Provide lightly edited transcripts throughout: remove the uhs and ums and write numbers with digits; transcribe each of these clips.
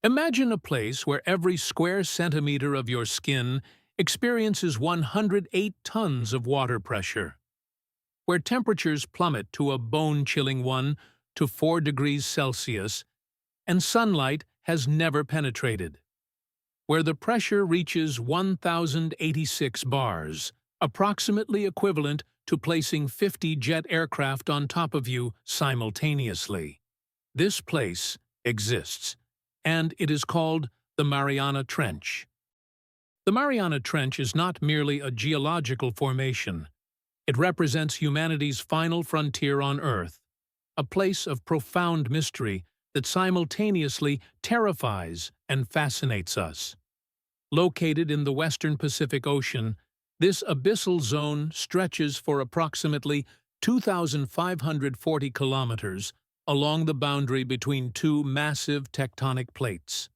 Imagine a place where every square centimeter of your skin experiences 108 tons of water pressure, where temperatures plummet to a bone-chilling 1 to 4 degrees Celsius, and sunlight has never penetrated, where the pressure reaches 1,086 bars, approximately equivalent to placing 50 jet aircraft on top of you simultaneously. This place exists, and it is called the Mariana Trench. The Mariana Trench is not merely a geological formation. It represents humanity's final frontier on Earth, a place of profound mystery that simultaneously terrifies and fascinates us. Located in the western Pacific Ocean, this abyssal zone stretches for approximately 2,540 kilometers along the boundary between two massive tectonic plates.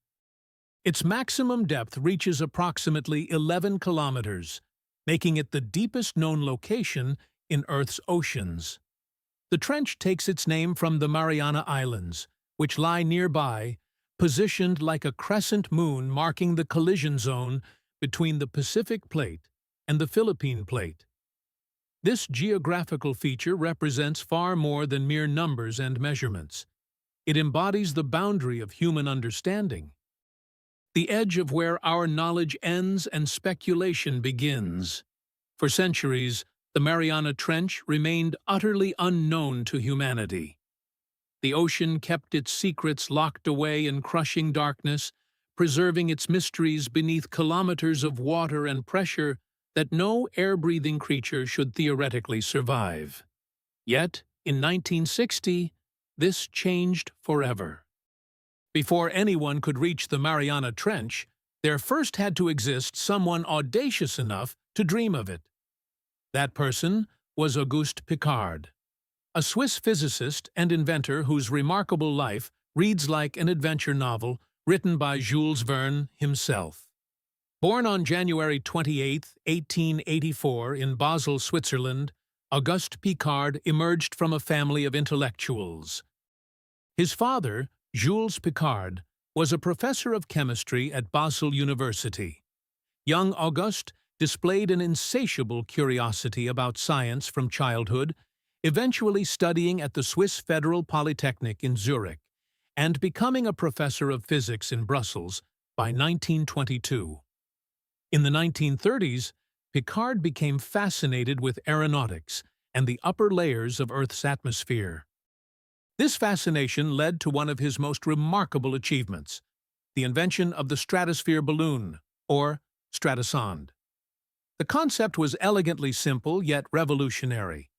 Its maximum depth reaches approximately 11 kilometers, making it the deepest known location in Earth's oceans. The trench takes its name from the Mariana Islands, which lie nearby, positioned like a crescent moon marking the collision zone between the Pacific Plate and the Philippine Plate. This geographical feature represents far more than mere numbers and measurements. It embodies the boundary of human understanding, the edge of where our knowledge ends and speculation begins. For centuries, the Mariana Trench remained utterly unknown to humanity. The ocean kept its secrets locked away in crushing darkness, preserving its mysteries beneath kilometers of water and pressure that no air-breathing creature should theoretically survive. Yet, in 1960, this changed forever. Before anyone could reach the Mariana Trench, there first had to exist someone audacious enough to dream of it. That person was Auguste Piccard, a Swiss physicist and inventor whose remarkable life reads like an adventure novel written by Jules Verne himself. Born on January 28, 1884, in Basel, Switzerland, Auguste Piccard emerged from a family of intellectuals. His father, Jules Piccard, was a professor of chemistry at Basel University. Young Auguste displayed an insatiable curiosity about science from childhood, eventually studying at the Swiss Federal Polytechnic in Zurich and becoming a professor of physics in Brussels by 1922. In the 1930s, Piccard became fascinated with aeronautics and the upper layers of Earth's atmosphere. This fascination led to one of his most remarkable achievements, the invention of the stratosphere balloon, or stratosonde. The concept was elegantly simple yet revolutionary.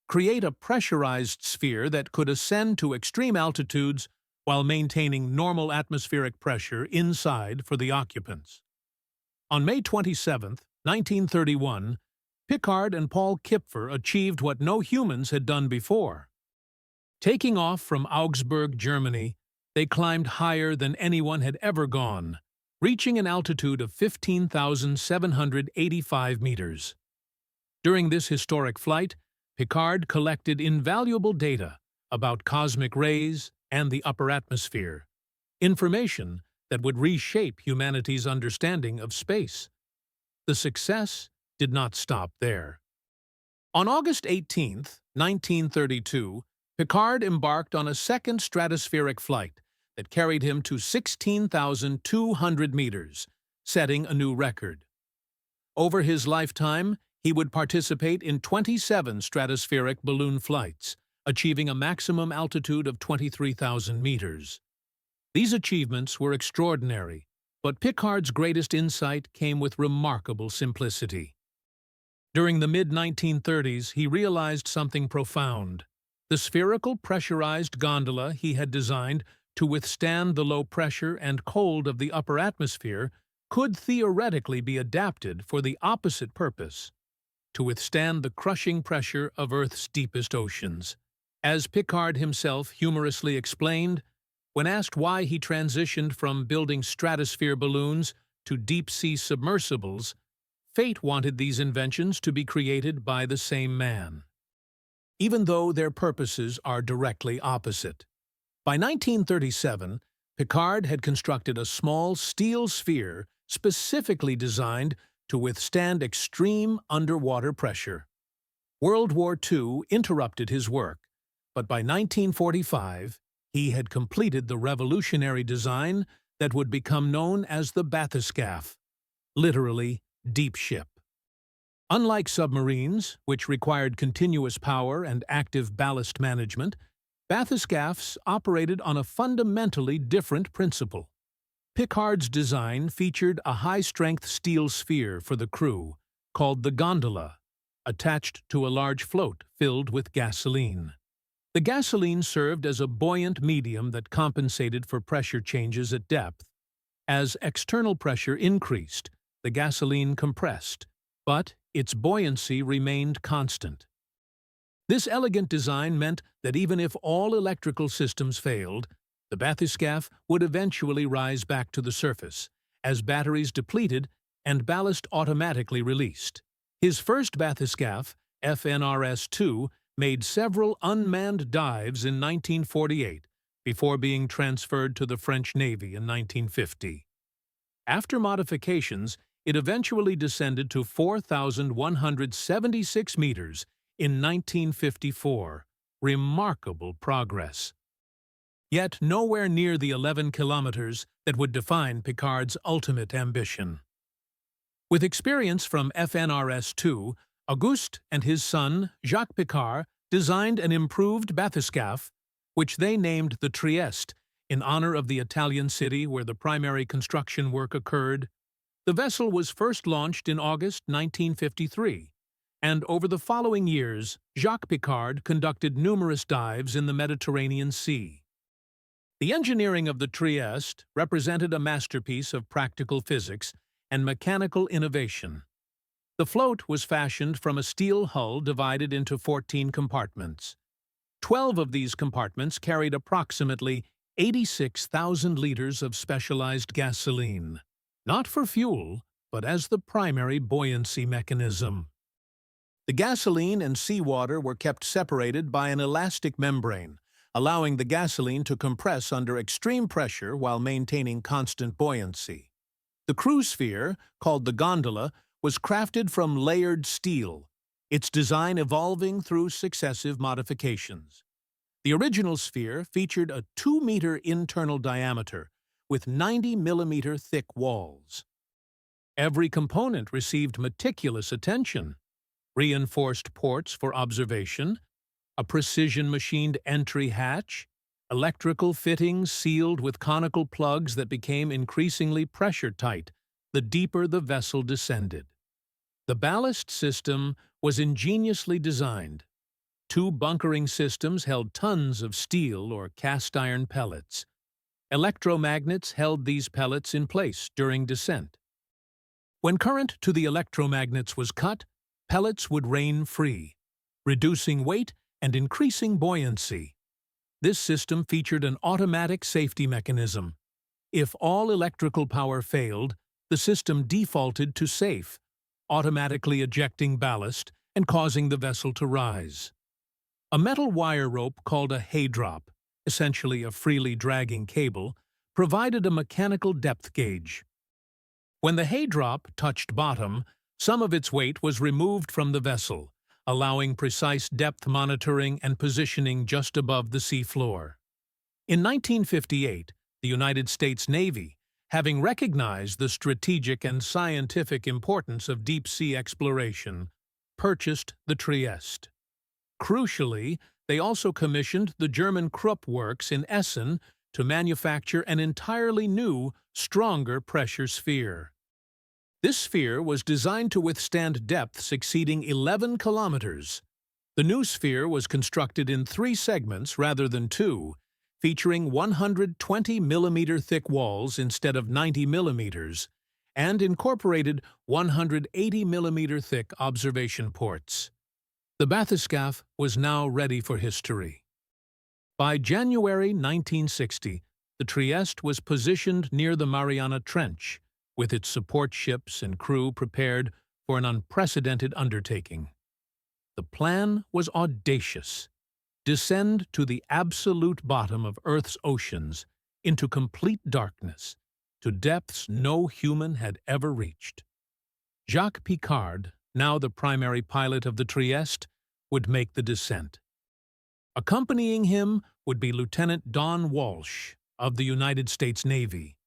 Create a pressurized sphere that could ascend to extreme altitudes while maintaining normal atmospheric pressure inside for the occupants. On May 27, 1931, Piccard and Paul Kipfer achieved what no humans had done before. Taking off from Augsburg, Germany, they climbed higher than anyone had ever gone, reaching an altitude of 15,785 meters. During this historic flight, Piccard collected invaluable data about cosmic rays and the upper atmosphere, information that would reshape humanity's understanding of space. The success did not stop there. On August 18, 1932, Piccard embarked on a second stratospheric flight that carried him to 16,200 meters, setting a new record. Over his lifetime, he would participate in 27 stratospheric balloon flights, achieving a maximum altitude of 23,000 meters. These achievements were extraordinary, but Piccard's greatest insight came with remarkable simplicity. During the mid-1930s, he realized something profound. The spherical pressurized gondola he had designed to withstand the low pressure and cold of the upper atmosphere could theoretically be adapted for the opposite purpose, to withstand the crushing pressure of Earth's deepest oceans. As Piccard himself humorously explained, when asked why he transitioned from building stratosphere balloons to deep-sea submersibles, fate wanted these inventions to be created by the same man, even though their purposes are directly opposite. By 1937, Piccard had constructed a small steel sphere specifically designed to withstand extreme underwater pressure. World War II interrupted his work, but by 1945, he had completed the revolutionary design that would become known as the bathyscaphe, literally deep ship. Unlike submarines, which required continuous power and active ballast management, bathyscaphes operated on a fundamentally different principle. Piccard's design featured a high-strength steel sphere for the crew, called the gondola, attached to a large float filled with gasoline. The gasoline served as a buoyant medium that compensated for pressure changes at depth. As external pressure increased, the gasoline compressed, but its buoyancy remained constant. This elegant design meant that even if all electrical systems failed, the bathyscaphe would eventually rise back to the surface, as batteries depleted and ballast automatically released. His first bathyscaphe, FNRS-2, made several unmanned dives in 1948 before being transferred to the French Navy in 1950. After modifications, it eventually descended to 4,176 meters in 1954. Remarkable progress. Yet nowhere near the 11 kilometers that would define Piccard's ultimate ambition. With experience from FNRS-2, Auguste and his son, Jacques Piccard, designed an improved bathyscaphe, which they named the Trieste, in honor of the Italian city where the primary construction work occurred. The vessel was first launched in August 1953, and over the following years, Jacques Piccard conducted numerous dives in the Mediterranean Sea. The engineering of the Trieste represented a masterpiece of practical physics and mechanical innovation. The float was fashioned from a steel hull divided into 14 compartments. 12 of these compartments carried approximately 86,000 liters of specialized gasoline, not for fuel, but as the primary buoyancy mechanism. The gasoline and seawater were kept separated by an elastic membrane, allowing the gasoline to compress under extreme pressure while maintaining constant buoyancy. The crew sphere, called the gondola, was crafted from layered steel, its design evolving through successive modifications. The original sphere featured a 2-meter internal diameter with 90-millimeter thick walls. Every component received meticulous attention: reinforced ports for observation, a precision-machined entry hatch, electrical fittings sealed with conical plugs that became increasingly pressure-tight the deeper the vessel descended. The ballast system was ingeniously designed. 2 bunkering systems held tons of steel or cast-iron pellets. Electromagnets held these pellets in place during descent. When current to the electromagnets was cut, pellets would rain free, reducing weight and increasing buoyancy. This system featured an automatic safety mechanism. If all electrical power failed, the system defaulted to safe, automatically ejecting ballast and causing the vessel to rise. A metal wire rope called a hay drop, essentially a freely dragging cable, provided a mechanical depth gauge. When the hay drop touched bottom, some of its weight was removed from the vessel, allowing precise depth monitoring and positioning just above the seafloor. In 1958, the United States Navy, having recognized the strategic and scientific importance of deep-sea exploration, purchased the Trieste. Crucially, they also commissioned the German Krupp works in Essen to manufacture an entirely new, stronger pressure sphere. This sphere was designed to withstand depths exceeding 11 kilometers. The new sphere was constructed in 3 segments rather than 2, featuring 120-millimeter thick walls instead of 90 millimeters, and incorporated 180-millimeter thick observation ports. The bathyscaphe was now ready for history. By January 1960, the Trieste was positioned near the Mariana Trench, with its support ships and crew prepared for an unprecedented undertaking. The plan was audacious: descend to the absolute bottom of Earth's oceans into complete darkness, to depths no human had ever reached. Jacques Piccard, now the primary pilot of the Trieste, would make the descent. Accompanying him would be Lieutenant Don Walsh of the United States Navy.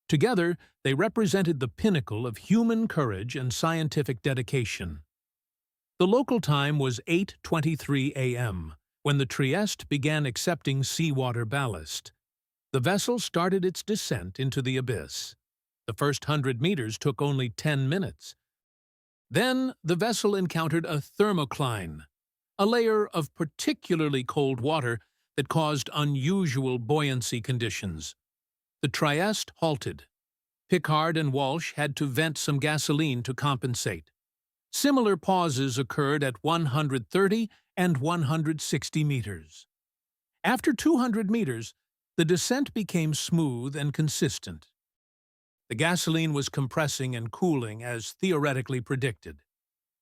Together, they represented the pinnacle of human courage and scientific dedication. The local time was 8:23 a.m. when the Trieste began accepting seawater ballast. The vessel started its descent into the abyss. The first 100 meters took only 10 minutes. Then the vessel encountered a thermocline, a layer of particularly cold water that caused unusual buoyancy conditions. The Trieste halted. Piccard and Walsh had to vent some gasoline to compensate. Similar pauses occurred at 130 and 160 meters. After 200 meters, the descent became smooth and consistent. The gasoline was compressing and cooling as theoretically predicted.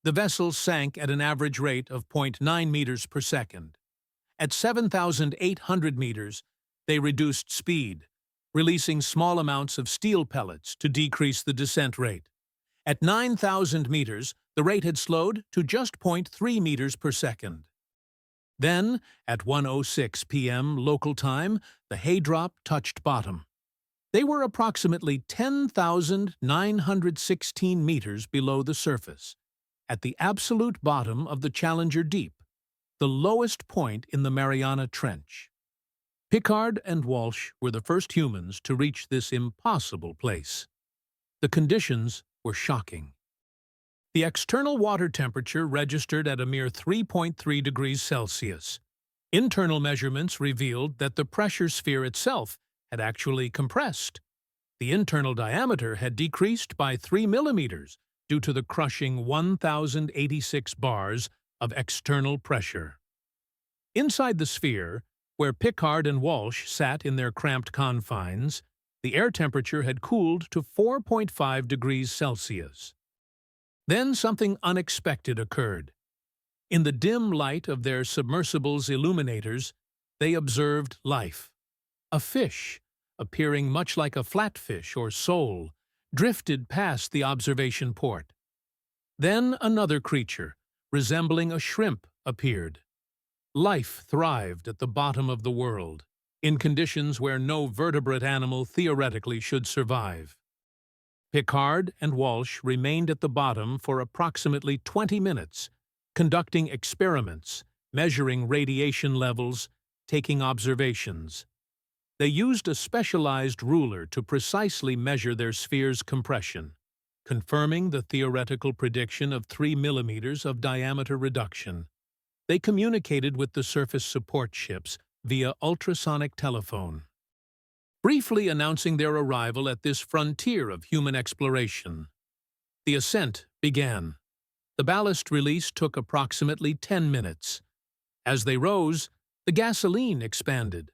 The vessel sank at an average rate of 0.9 meters per second. At 7,800 meters, they reduced speed, releasing small amounts of steel pellets to decrease the descent rate. At 9,000 meters, the rate had slowed to just 0.3 meters per second. Then, at 1:06 p.m. local time, the hay drop touched bottom. They were approximately 10,916 meters below the surface, at the absolute bottom of the Challenger Deep, the lowest point in the Mariana Trench. Piccard and Walsh were the first humans to reach this impossible place. The conditions were shocking. The external water temperature registered at a mere 3.3 degrees Celsius. Internal measurements revealed that the pressure sphere itself had actually compressed. The internal diameter had decreased by 3 millimeters due to the crushing 1,086 bars of external pressure. Inside the sphere, where Piccard and Walsh sat in their cramped confines, the air temperature had cooled to 4.5 degrees Celsius. Then something unexpected occurred. In the dim light of their submersible's illuminators, they observed life. A fish, appearing much like a flatfish or sole, drifted past the observation port. Then another creature, resembling a shrimp, appeared. Life thrived at the bottom of the world, in conditions where no vertebrate animal theoretically should survive. Piccard and Walsh remained at the bottom for approximately 20 minutes, conducting experiments, measuring radiation levels, taking observations. They used a specialized ruler to precisely measure their sphere's compression, confirming the theoretical prediction of 3 millimeters of diameter reduction. They communicated with the surface support ships via ultrasonic telephone, briefly announcing their arrival at this frontier of human exploration. The ascent began. The ballast release took approximately 10 minutes. As they rose, the gasoline expanded.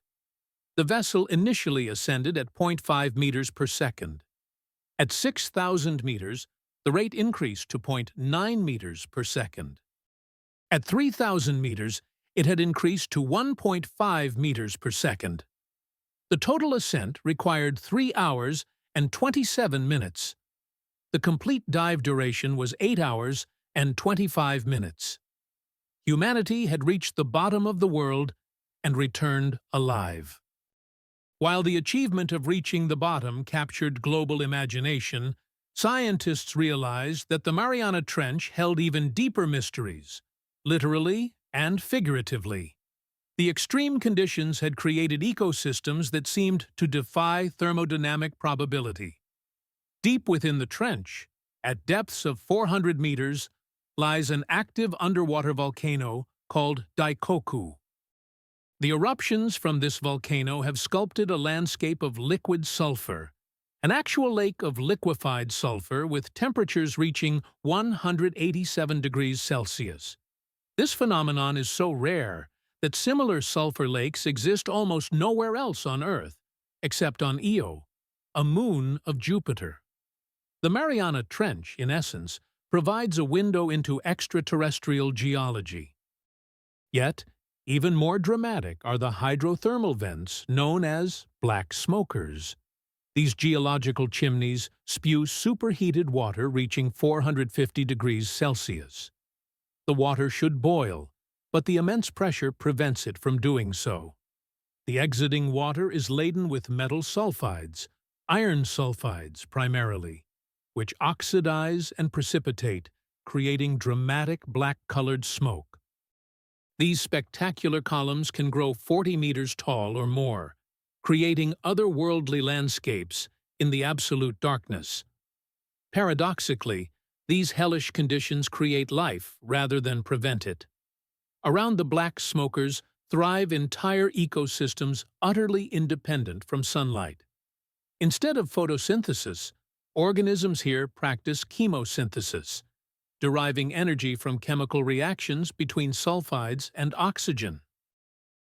The vessel initially ascended at 0.5 meters per second. At 6,000 meters, the rate increased to 0.9 meters per second. At 3,000 meters, it had increased to 1.5 meters per second. The total ascent required 3 hours and 27 minutes. The complete dive duration was 8 hours and 25 minutes. Humanity had reached the bottom of the world and returned alive. While the achievement of reaching the bottom captured global imagination, scientists realized that the Mariana Trench held even deeper mysteries, literally and figuratively. The extreme conditions had created ecosystems that seemed to defy thermodynamic probability. Deep within the trench, at depths of 400 meters, lies an active underwater volcano called Daikoku. The eruptions from this volcano have sculpted a landscape of liquid sulfur, an actual lake of liquefied sulfur with temperatures reaching 187 degrees Celsius. This phenomenon is so rare that similar sulfur lakes exist almost nowhere else on Earth, except on Io, a moon of Jupiter. The Mariana Trench, in essence, provides a window into extraterrestrial geology. Yet, Even more dramatic are the hydrothermal vents known as black smokers. These geological chimneys spew superheated water reaching 450 degrees Celsius. The water should boil, but the immense pressure prevents it from doing so. The exiting water is laden with metal sulfides, iron sulfides primarily, which oxidize and precipitate, creating dramatic black-colored smoke. These spectacular columns can grow 40 meters tall or more, creating otherworldly landscapes in the absolute darkness. Paradoxically, these hellish conditions create life rather than prevent it. Around the black smokers thrive entire ecosystems utterly independent from sunlight. Instead of photosynthesis, organisms here practice chemosynthesis, deriving energy from chemical reactions between sulfides and oxygen.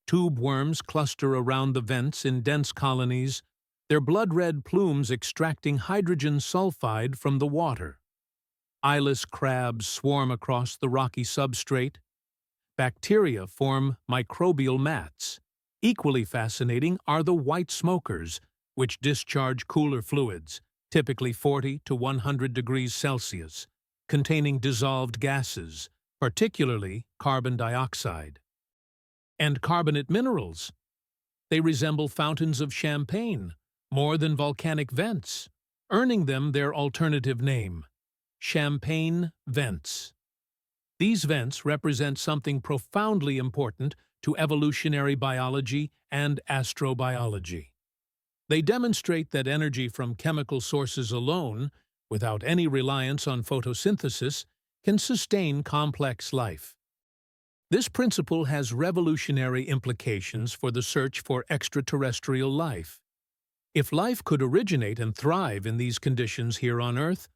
Tube worms cluster around the vents in dense colonies, their blood-red plumes extracting hydrogen sulfide from the water. Eyeless crabs swarm across the rocky substrate. Bacteria form microbial mats. Equally fascinating are the white smokers, which discharge cooler fluids, typically 40 to 100 degrees Celsius, containing dissolved gases, particularly carbon dioxide. And carbonate minerals. They resemble fountains of champagne, more than volcanic vents, earning them their alternative name, champagne vents. These vents represent something profoundly important to evolutionary biology and astrobiology. They demonstrate that energy from chemical sources alone, without any reliance on photosynthesis, can sustain complex life. This principle has revolutionary implications for the search for extraterrestrial life. If life could originate and thrive in these conditions here on Earth,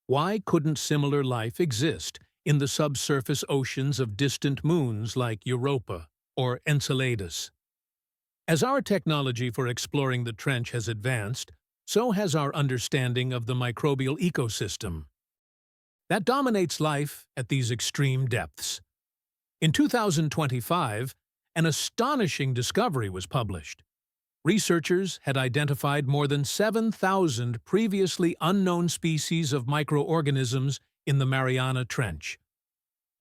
why couldn't similar life exist in the subsurface oceans of distant moons like Europa or Enceladus? As our technology for exploring the trench has advanced, so has our understanding of the microbial ecosystem that dominates life at these extreme depths. In 2025, an astonishing discovery was published. Researchers had identified more than 7,000 previously unknown species of microorganisms in the Mariana Trench.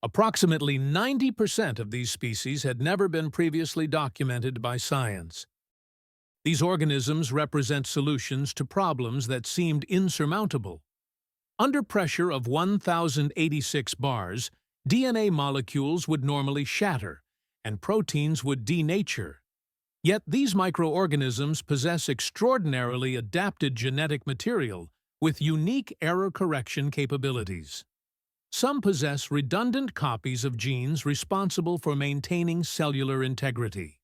Approximately 90% of these species had never been previously documented by science. These organisms represent solutions to problems that seemed insurmountable. Under pressure of 1,086 bars, DNA molecules would normally shatter, and proteins would denature. Yet these microorganisms possess extraordinarily adapted genetic material with unique error correction capabilities. Some possess redundant copies of genes responsible for maintaining cellular integrity.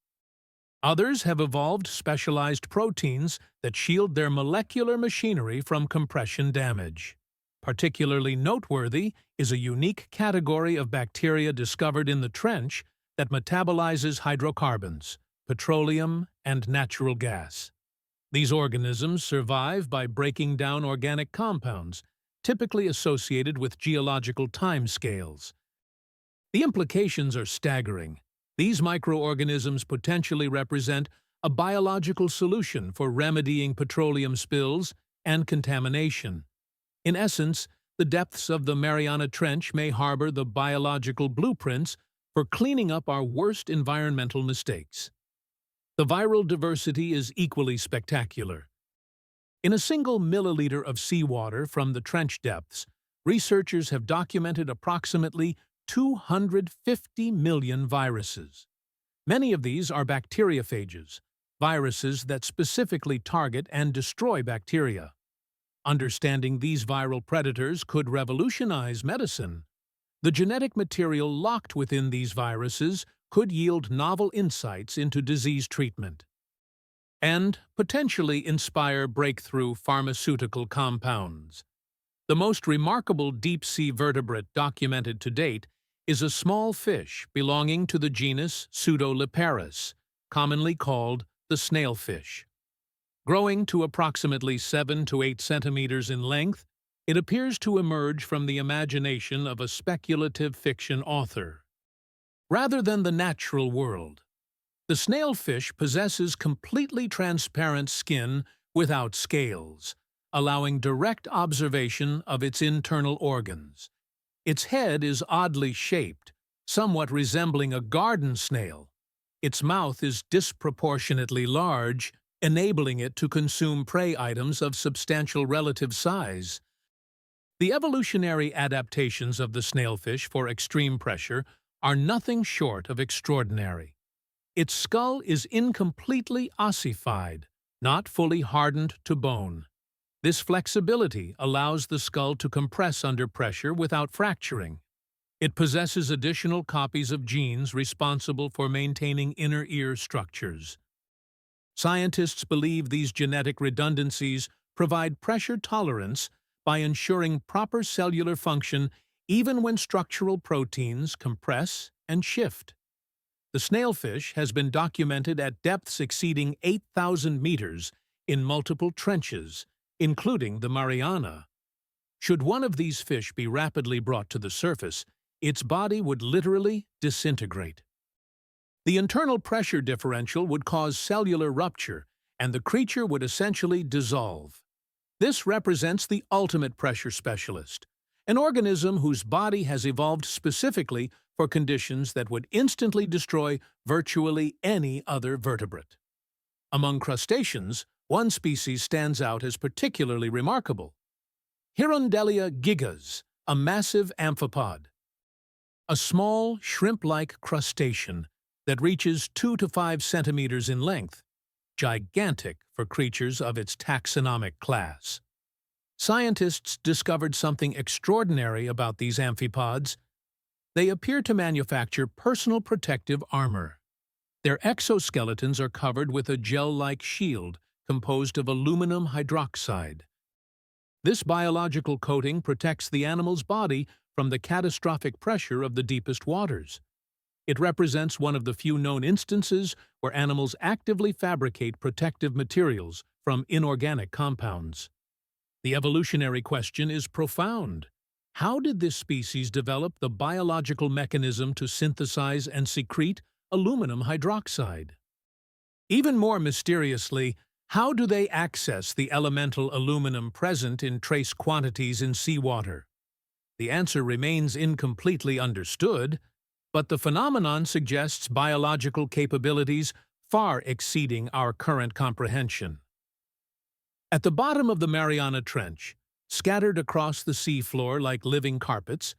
Others have evolved specialized proteins that shield their molecular machinery from compression damage. Particularly noteworthy is a unique category of bacteria discovered in the trench that metabolizes hydrocarbons, petroleum, and natural gas. These organisms survive by breaking down organic compounds, typically associated with geological timescales. The implications are staggering. These microorganisms potentially represent a biological solution for remedying petroleum spills and contamination. In essence, the depths of the Mariana Trench may harbor the biological blueprints for cleaning up our worst environmental mistakes. The viral diversity is equally spectacular. In a single milliliter of seawater from the trench depths, researchers have documented approximately 250 million viruses. Many of these are bacteriophages, viruses that specifically target and destroy bacteria. Understanding these viral predators could revolutionize medicine. The genetic material locked within these viruses could yield novel insights into disease treatment and potentially inspire breakthrough pharmaceutical compounds. The most remarkable deep-sea vertebrate documented to date is a small fish belonging to the genus Pseudoliparis, commonly called the snailfish. Growing to approximately 7 to 8 centimeters in length, it appears to emerge from the imagination of a speculative fiction author. rather than the natural world. The snailfish possesses completely transparent skin without scales, allowing direct observation of its internal organs. Its head is oddly shaped, somewhat resembling a garden snail. Its mouth is disproportionately large, enabling it to consume prey items of substantial relative size. The evolutionary adaptations of the snailfish for extreme pressure are nothing short of extraordinary. Its skull is incompletely ossified, not fully hardened to bone. This flexibility allows the skull to compress under pressure without fracturing. It possesses additional copies of genes responsible for maintaining inner ear structures. Scientists believe these genetic redundancies provide pressure tolerance by ensuring proper cellular function even when structural proteins compress and shift. The snailfish has been documented at depths exceeding 8,000 meters in multiple trenches, including the Mariana. Should one of these fish be rapidly brought to the surface, its body would literally disintegrate. The internal pressure differential would cause cellular rupture, and the creature would essentially dissolve. This represents the ultimate pressure specialist, an organism whose body has evolved specifically for conditions that would instantly destroy virtually any other vertebrate. Among crustaceans, one species stands out as particularly remarkable: Hirondelia gigas, a massive amphipod. A small, shrimp-like crustacean that reaches 2 to 5 centimeters in length, gigantic for creatures of its taxonomic class. Scientists discovered something extraordinary about these amphipods. They appear to manufacture personal protective armor. Their exoskeletons are covered with a gel-like shield composed of aluminum hydroxide. This biological coating protects the animal's body from the catastrophic pressure of the deepest waters. It represents one of the few known instances where animals actively fabricate protective materials from inorganic compounds. The evolutionary question is profound. How did this species develop the biological mechanism to synthesize and secrete aluminum hydroxide? Even more mysteriously, how do they access the elemental aluminum present in trace quantities in seawater? The answer remains incompletely understood, but the phenomenon suggests biological capabilities far exceeding our current comprehension. At the bottom of the Mariana Trench, scattered across the seafloor like living carpets,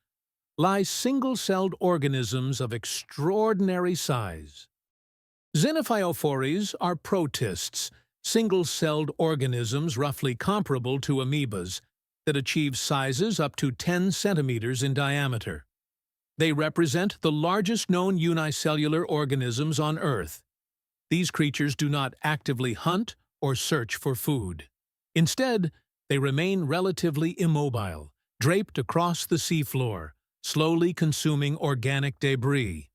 lie single-celled organisms of extraordinary size. Xenophyophores are protists, single-celled organisms roughly comparable to amoebas that achieve sizes up to 10 centimeters in diameter. They represent the largest known unicellular organisms on Earth. These creatures do not actively hunt or search for food. Instead, they remain relatively immobile, draped across the seafloor, slowly consuming organic debris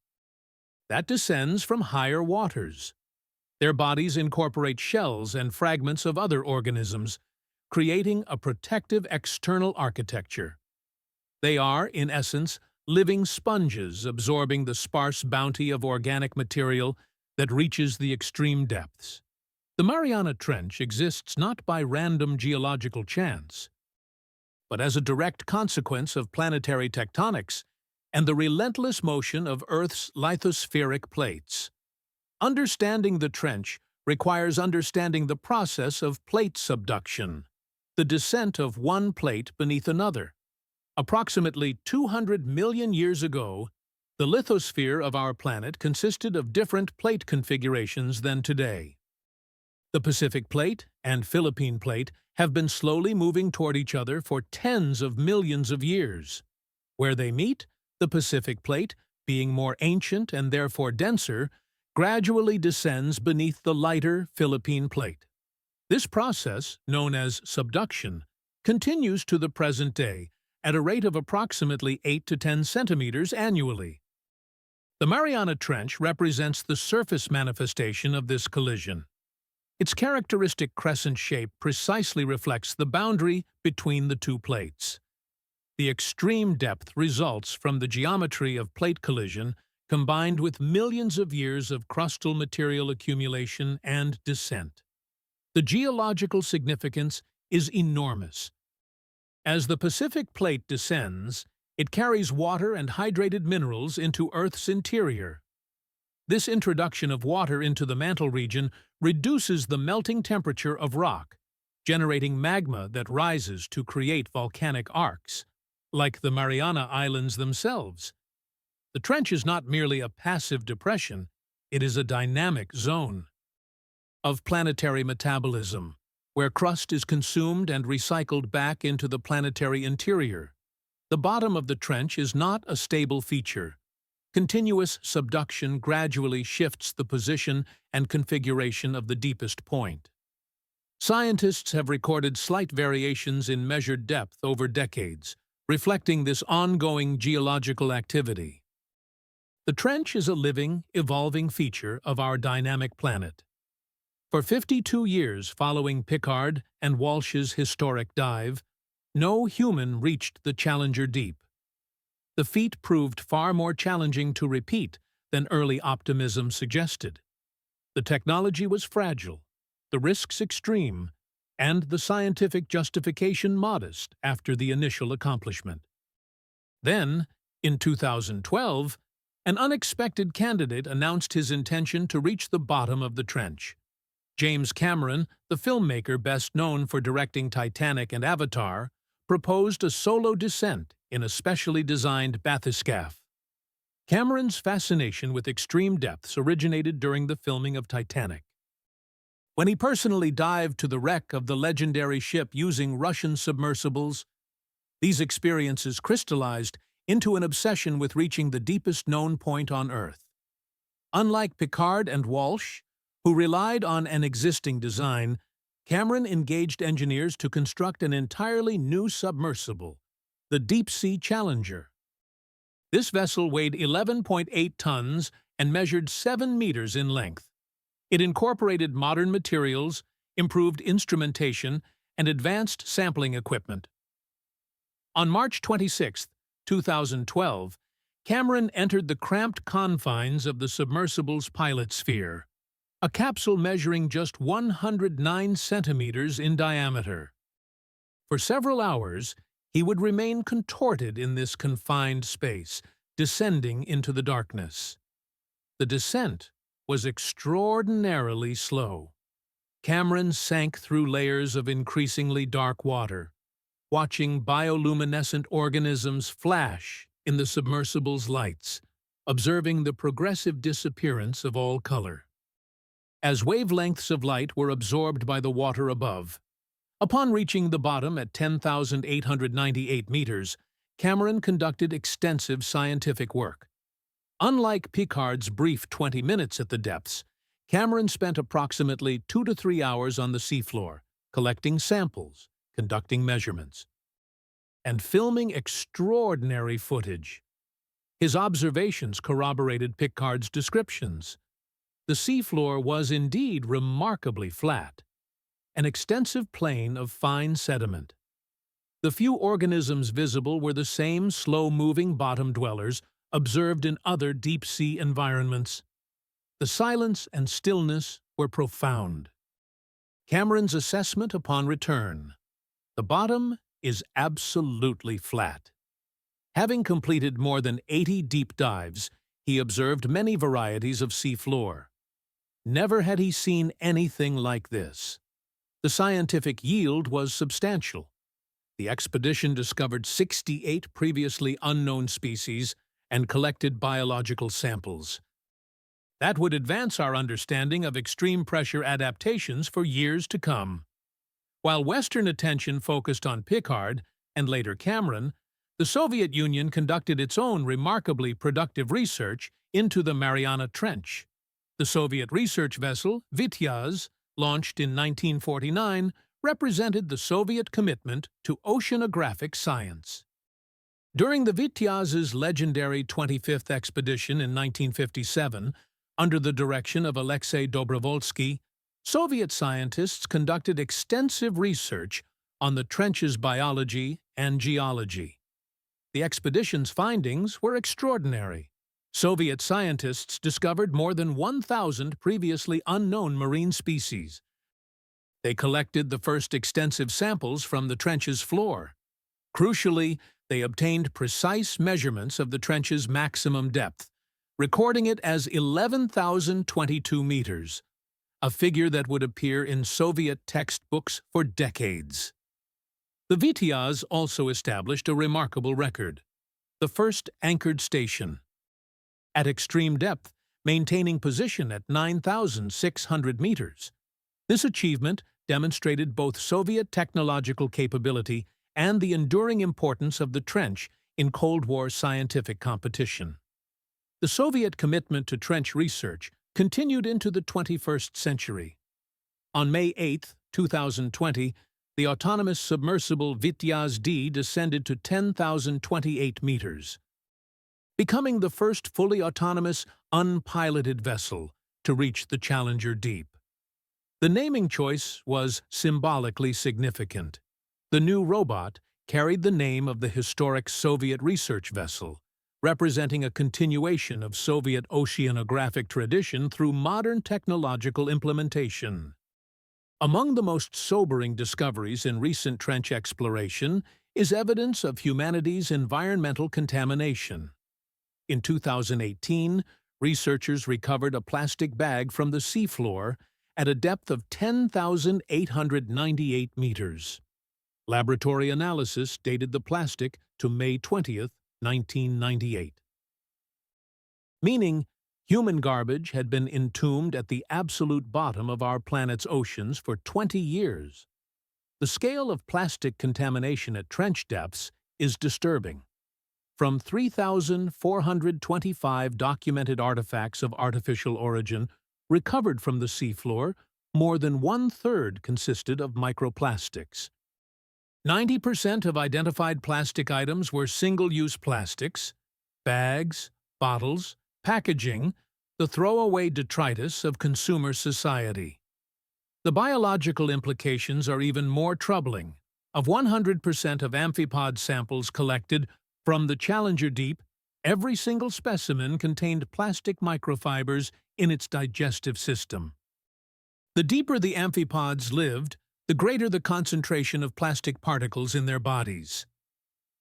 that descends from higher waters. Their bodies incorporate shells and fragments of other organisms, creating a protective external architecture. They are, in essence, living sponges absorbing the sparse bounty of organic material that reaches the extreme depths. The Mariana Trench exists not by random geological chance, but as a direct consequence of planetary tectonics and the relentless motion of Earth's lithospheric plates. Understanding the trench requires understanding the process of plate subduction, the descent of one plate beneath another. Approximately 200 million years ago, the lithosphere of our planet consisted of different plate configurations than today. The Pacific Plate and Philippine Plate have been slowly moving toward each other for tens of millions of years. Where they meet, the Pacific Plate, being more ancient and therefore denser, gradually descends beneath the lighter Philippine Plate. This process, known as subduction, continues to the present day at a rate of approximately 8 to 10 centimeters annually. The Mariana Trench represents the surface manifestation of this collision. Its characteristic crescent shape precisely reflects the boundary between the two plates. The extreme depth results from the geometry of plate collision combined with millions of years of crustal material accumulation and descent. The geological significance is enormous. As the Pacific Plate descends, it carries water and hydrated minerals into Earth's interior. This introduction of water into the mantle region reduces the melting temperature of rock, generating magma that rises to create volcanic arcs, like the Mariana Islands themselves. The trench is not merely a passive depression, it is a dynamic zone of planetary metabolism, where crust is consumed and recycled back into the planetary interior. The bottom of the trench is not a stable feature. Continuous subduction gradually shifts the position and configuration of the deepest point. Scientists have recorded slight variations in measured depth over decades, reflecting this ongoing geological activity. The trench is a living, evolving feature of our dynamic planet. For 52 years following Piccard and Walsh's historic dive, no human reached the Challenger Deep. The feat proved far more challenging to repeat than early optimism suggested. The technology was fragile, the risks extreme, and the scientific justification modest after the initial accomplishment. Then, in 2012, an unexpected candidate announced his intention to reach the bottom of the trench. James Cameron, the filmmaker best known for directing Titanic and Avatar, proposed a solo descent in a specially designed bathyscaphe. Cameron's fascination with extreme depths originated during the filming of Titanic. When he personally dived to the wreck of the legendary ship using Russian submersibles, these experiences crystallized into an obsession with reaching the deepest known point on Earth. Unlike Piccard and Walsh, who relied on an existing design, Cameron engaged engineers to construct an entirely new submersible, the Deep-Sea Challenger. This vessel weighed 11.8 tons and measured 7 meters in length. It incorporated modern materials, improved instrumentation, and advanced sampling equipment. On March 26, 2012, Cameron entered the cramped confines of the submersible's pilot sphere, a capsule measuring just 109 centimeters in diameter. For several hours, he would remain contorted in this confined space, descending into the darkness. The descent was extraordinarily slow. Cameron sank through layers of increasingly dark water, watching bioluminescent organisms flash in the submersible's lights, observing the progressive disappearance of all color. As wavelengths of light were absorbed by the water above, upon reaching the bottom at 10,898 meters, Cameron conducted extensive scientific work. Unlike Piccard's brief 20 minutes at the depths, Cameron spent approximately 2 to 3 hours on the seafloor, collecting samples, conducting measurements, and filming extraordinary footage. His observations corroborated Piccard's descriptions. The seafloor was indeed remarkably flat, an extensive plain of fine sediment. The few organisms visible were the same slow-moving bottom dwellers observed in other deep-sea environments. The silence and stillness were profound. Cameron's assessment upon return: the bottom is absolutely flat. Having completed more than 80 deep dives, he observed many varieties of seafloor. Never had he seen anything like this. The scientific yield was substantial. The expedition discovered 68 previously unknown species and collected biological samples. That would advance our understanding of extreme pressure adaptations for years to come. While Western attention focused on Piccard and later Cameron, the Soviet Union conducted its own remarkably productive research into the Mariana Trench. The Soviet research vessel, Vityaz, launched in 1949, represented the Soviet commitment to oceanographic science. During the Vityaz's legendary 25th expedition in 1957, under the direction of Alexei Dobrovolsky, Soviet scientists conducted extensive research on the trench's biology and geology. The expedition's findings were extraordinary. Soviet scientists discovered more than 1,000 previously unknown marine species. They collected the first extensive samples from the trench's floor. Crucially, they obtained precise measurements of the trench's maximum depth, recording it as 11,022 meters, a figure that would appear in Soviet textbooks for decades. The Vityaz also established a remarkable record: the first anchored station. At extreme depth, maintaining position at 9,600 meters. This achievement demonstrated both Soviet technological capability and the enduring importance of the trench in Cold War scientific competition. The Soviet commitment to trench research continued into the 21st century. On May 8, 2020, the autonomous submersible Vityaz D descended to 10,028 meters, becoming the first fully autonomous, unpiloted vessel to reach the Challenger Deep. The naming choice was symbolically significant. The new robot carried the name of the historic Soviet research vessel, representing a continuation of Soviet oceanographic tradition through modern technological implementation. Among the most sobering discoveries in recent trench exploration is evidence of humanity's environmental contamination. In 2018, researchers recovered a plastic bag from the seafloor at a depth of 10,898 meters. Laboratory analysis dated the plastic to May 20, 1998. Meaning, human garbage had been entombed at the absolute bottom of our planet's oceans for 20 years. The scale of plastic contamination at trench depths is disturbing. From 3,425 documented artifacts of artificial origin recovered from the seafloor, more than one-third consisted of microplastics. 90% of identified plastic items were single-use plastics, bags, bottles, packaging, the throwaway detritus of consumer society. The biological implications are even more troubling. Of 100% of amphipod samples collected from the Challenger Deep, every single specimen contained plastic microfibers in its digestive system. The deeper the amphipods lived, the greater the concentration of plastic particles in their bodies.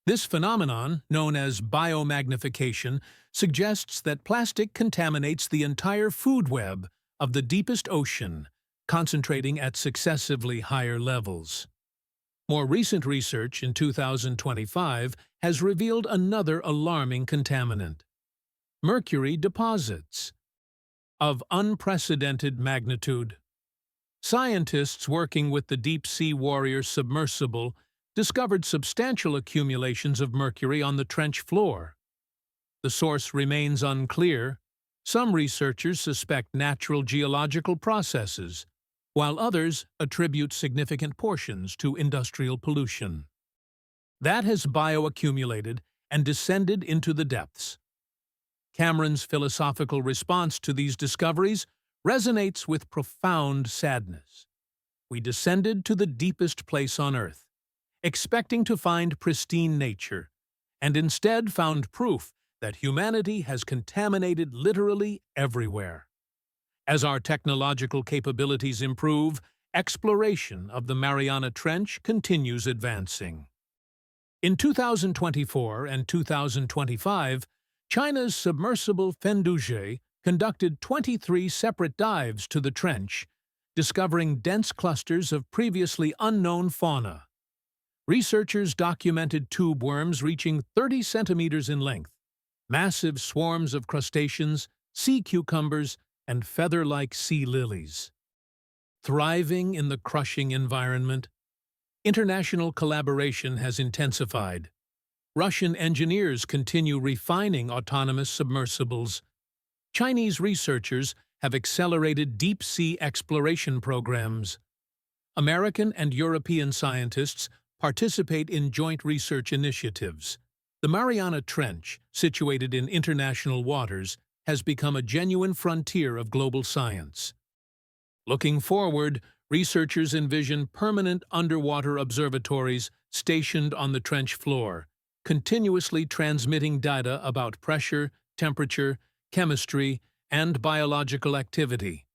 This phenomenon, known as biomagnification, suggests that plastic contaminates the entire food web of the deepest ocean, concentrating at successively higher levels. More recent research in 2025 has revealed another alarming contaminant: mercury deposits of unprecedented magnitude. Scientists working with the Deep Sea Warrior submersible discovered substantial accumulations of mercury on the trench floor. The source remains unclear. Some researchers suspect natural geological processes, while others attribute significant portions to industrial pollution. That has bioaccumulated and descended into the depths. Cameron's philosophical response to these discoveries resonates with profound sadness. We descended to the deepest place on Earth, expecting to find pristine nature, and instead found proof that humanity has contaminated literally everywhere. As our technological capabilities improve, exploration of the Mariana Trench continues advancing. In 2024 and 2025, China's submersible Fenduje conducted 23 separate dives to the trench, discovering dense clusters of previously unknown fauna. Researchers documented tube worms reaching 30 centimeters in length, massive swarms of crustaceans, sea cucumbers, and feather-like sea lilies. Thriving in the crushing environment, international collaboration has intensified. Russian engineers continue refining autonomous submersibles. Chinese researchers have accelerated deep-sea exploration programs. American and European scientists participate in joint research initiatives. The Mariana Trench, situated in international waters, has become a genuine frontier of global science. Looking forward, researchers envision permanent underwater observatories stationed on the trench floor, continuously transmitting data about pressure, temperature, chemistry, and biological activity.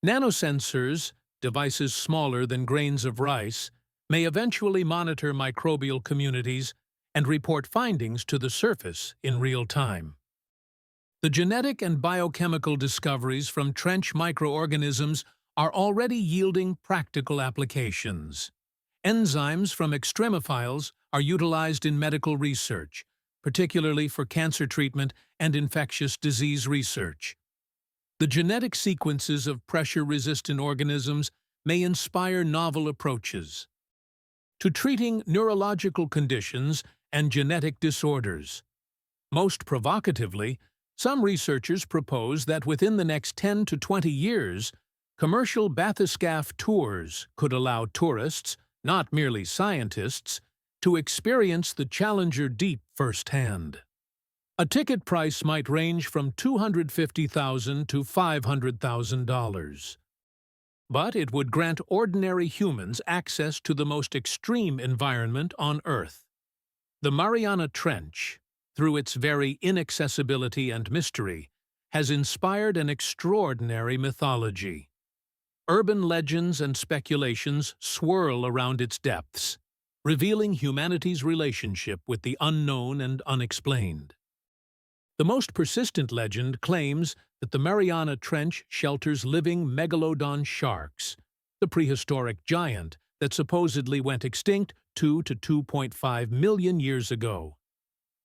Nanosensors, devices smaller than grains of rice, may eventually monitor microbial communities and report findings to the surface in real time. The genetic and biochemical discoveries from trench microorganisms are already yielding practical applications. Enzymes from extremophiles are utilized in medical research, particularly for cancer treatment and infectious disease research. The genetic sequences of pressure-resistant organisms may inspire novel approaches to treating neurological conditions and genetic disorders. Most provocatively, some researchers propose that within the next 10 to 20 years, commercial bathyscaphe tours could allow tourists, not merely scientists, to experience the Challenger Deep firsthand. A ticket price might range from $250,000 to $500,000. But it would grant ordinary humans access to the most extreme environment on Earth. The Mariana Trench, through its very inaccessibility and mystery, has inspired an extraordinary mythology. Urban legends and speculations swirl around its depths, revealing humanity's relationship with the unknown and unexplained. The most persistent legend claims that the Mariana Trench shelters living megalodon sharks, the prehistoric giant that supposedly went extinct 2 to 2.5 million years ago.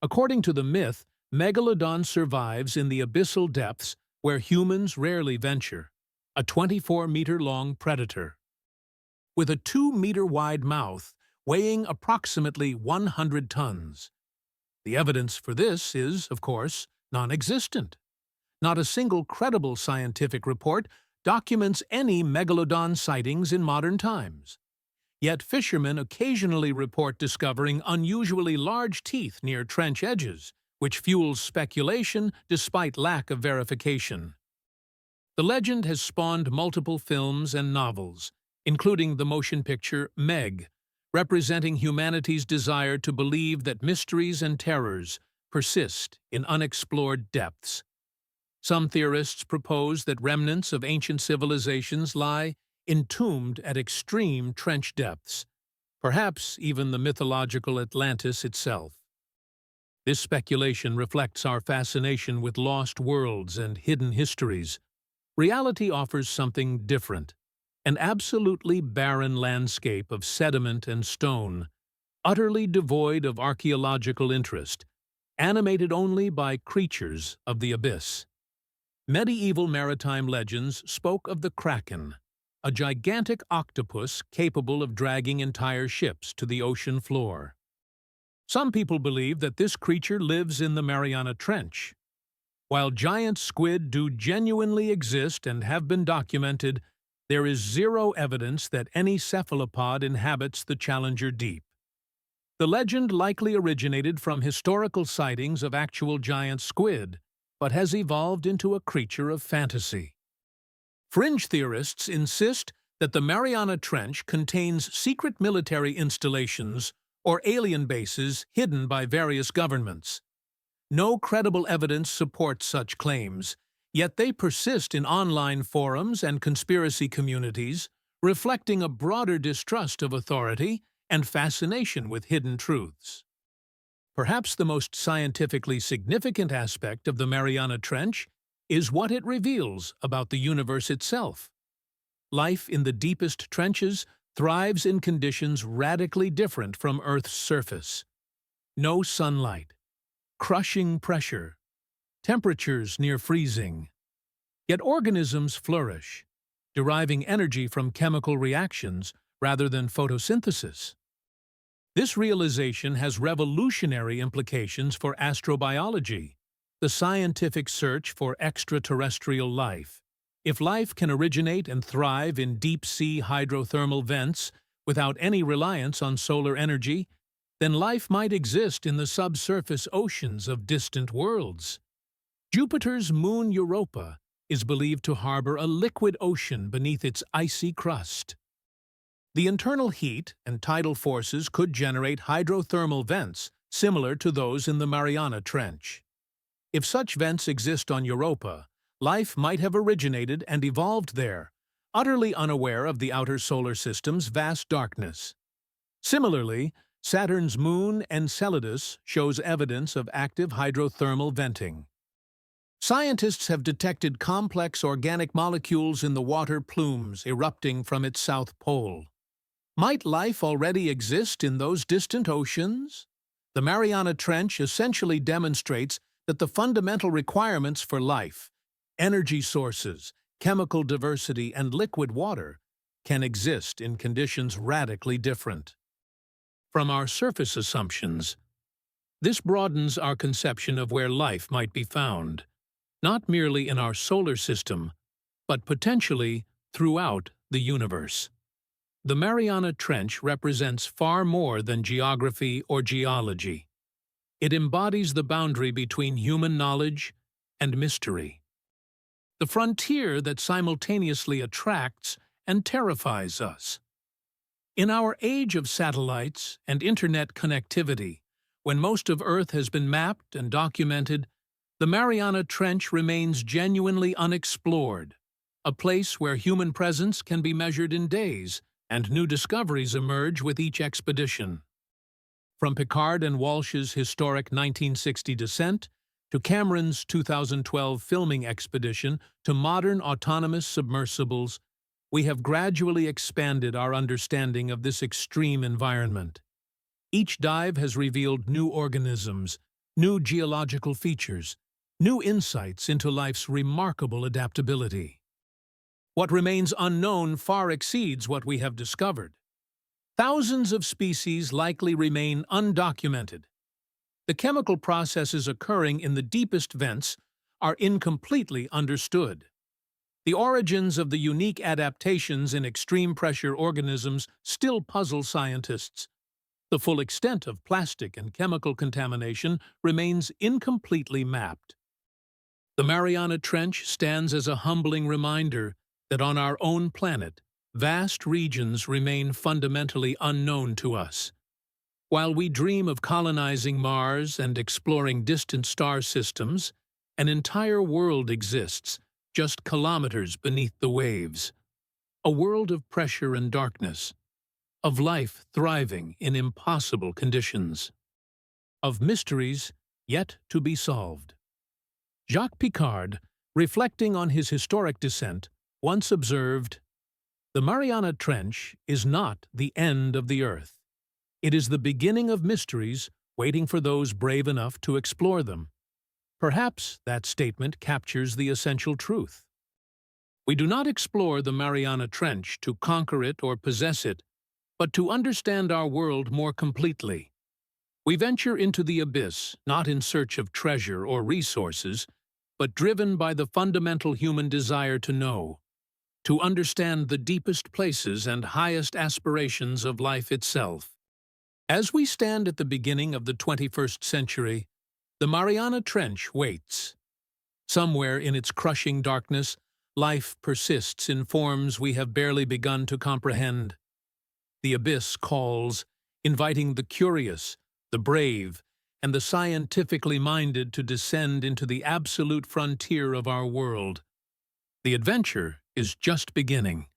According to the myth, megalodon survives in the abyssal depths where humans rarely venture, a 24-meter-long predator. With a 2-meter-wide mouth, weighing approximately 100 tons. The evidence for this is, of course, non-existent. Not a single credible scientific report documents any megalodon sightings in modern times. Yet fishermen occasionally report discovering unusually large teeth near trench edges, which fuels speculation despite lack of verification. The legend has spawned multiple films and novels, including the motion picture Meg, representing humanity's desire to believe that mysteries and terrors persist in unexplored depths. Some theorists propose that remnants of ancient civilizations lie entombed at extreme trench depths, perhaps even the mythological Atlantis itself. This speculation reflects our fascination with lost worlds and hidden histories. Reality offers something different, an absolutely barren landscape of sediment and stone, utterly devoid of archaeological interest, animated only by creatures of the abyss. Medieval maritime legends spoke of the Kraken, a gigantic octopus capable of dragging entire ships to the ocean floor. Some people believe that this creature lives in the Mariana Trench. While giant squid do genuinely exist and have been documented, there is zero evidence that any cephalopod inhabits the Challenger Deep. The legend likely originated from historical sightings of actual giant squid, but has evolved into a creature of fantasy. Fringe theorists insist that the Mariana Trench contains secret military installations or alien bases hidden by various governments. No credible evidence supports such claims, yet they persist in online forums and conspiracy communities, reflecting a broader distrust of authority and fascination with hidden truths. Perhaps the most scientifically significant aspect of the Mariana Trench is what it reveals about the universe itself. Life in the deepest trenches thrives in conditions radically different from Earth's surface. No sunlight, crushing pressure, temperatures near freezing. Yet organisms flourish, deriving energy from chemical reactions rather than photosynthesis. This realization has revolutionary implications for astrobiology, the scientific search for extraterrestrial life. If life can originate and thrive in deep-sea hydrothermal vents without any reliance on solar energy, then life might exist in the subsurface oceans of distant worlds. Jupiter's moon Europa is believed to harbor a liquid ocean beneath its icy crust. The internal heat and tidal forces could generate hydrothermal vents similar to those in the Mariana Trench. If such vents exist on Europa, life might have originated and evolved there, utterly unaware of the outer solar system's vast darkness. Similarly, Saturn's moon Enceladus shows evidence of active hydrothermal venting. Scientists have detected complex organic molecules in the water plumes erupting from its south pole. Might life already exist in those distant oceans? The Mariana Trench essentially demonstrates that the fundamental requirements for life, energy sources, chemical diversity, and liquid water, can exist in conditions radically different from our surface assumptions. This broadens our conception of where life might be found, not merely in our solar system, but potentially throughout the universe. The Mariana Trench represents far more than geography or geology. It embodies the boundary between human knowledge and mystery, the frontier that simultaneously attracts and terrifies us. In our age of satellites and internet connectivity, when most of Earth has been mapped and documented, the Mariana Trench remains genuinely unexplored, a place where human presence can be measured in days, and new discoveries emerge with each expedition. From Piccard and Walsh's historic 1960 descent, to Cameron's 2012 filming expedition, to modern autonomous submersibles, we have gradually expanded our understanding of this extreme environment. Each dive has revealed new organisms, new geological features, new insights into life's remarkable adaptability. What remains unknown far exceeds what we have discovered. Thousands of species likely remain undocumented. The chemical processes occurring in the deepest vents are incompletely understood. The origins of the unique adaptations in extreme pressure organisms still puzzle scientists. The full extent of plastic and chemical contamination remains incompletely mapped. The Mariana Trench stands as a humbling reminder that on our own planet, vast regions remain fundamentally unknown to us. While we dream of colonizing Mars and exploring distant star systems, an entire world exists just kilometers beneath the waves. A world of pressure and darkness, of life thriving in impossible conditions, of mysteries yet to be solved. Jacques Piccard, reflecting on his historic descent, once observed, "The Mariana Trench is not the end of the Earth. It is the beginning of mysteries waiting for those brave enough to explore them." Perhaps that statement captures the essential truth. We do not explore the Mariana Trench to conquer it or possess it, but to understand our world more completely. We venture into the abyss not in search of treasure or resources, but driven by the fundamental human desire to know, to understand the deepest places and highest aspirations of life itself. As we stand at the beginning of the 21st century, the Mariana Trench waits. Somewhere in its crushing darkness, life persists in forms we have barely begun to comprehend. The abyss calls, inviting the curious, the brave, and the scientifically minded to descend into the absolute frontier of our world. The adventure is just beginning.